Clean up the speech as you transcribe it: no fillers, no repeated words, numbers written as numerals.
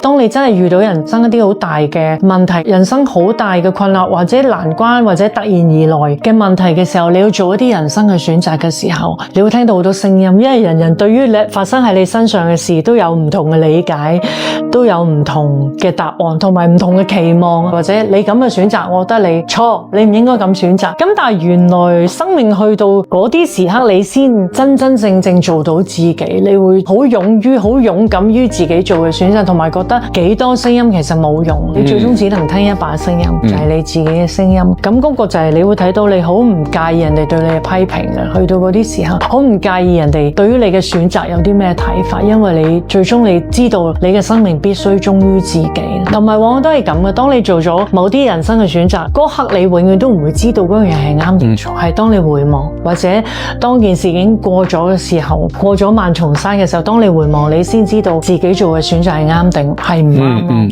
當你真係遇到人生一啲好大嘅問題，人生好大嘅困難或者難關或者突然而來嘅問題嘅時候，你要做一啲人生嘅選擇嘅時候，你會聽到好多聲音，因為人人對於發生喺你身上嘅事都有唔同嘅理解，都有唔同嘅答案同埋唔同嘅期望，或者你咁嘅選擇，我覺得你錯，你唔應該咁選擇。咁但係原來生命去到嗰啲時刻，你先真真正正做到自己，你會好勇敢於自己做嘅選擇，同埋覺得幾多聲音其實冇用，你最終只能聽一把聲音，就係你自己嘅聲音。咁嗰個就係你會睇到你好唔介意人哋對你嘅批評嘅，去到嗰啲時候，好唔介意人哋對於你嘅選擇有啲咩睇法，因為你最終你知道你嘅生命必須忠於自己。同埋往往都係咁嘅，當你做咗某啲人生嘅選擇，嗰刻你永遠都唔會知道嗰樣嘢係啱定錯，係當你回望或者當件事已經過咗嘅時候，過咗萬重山嘅時候，當你回望，你先知道自己做嘅選擇係啱定係唔啱。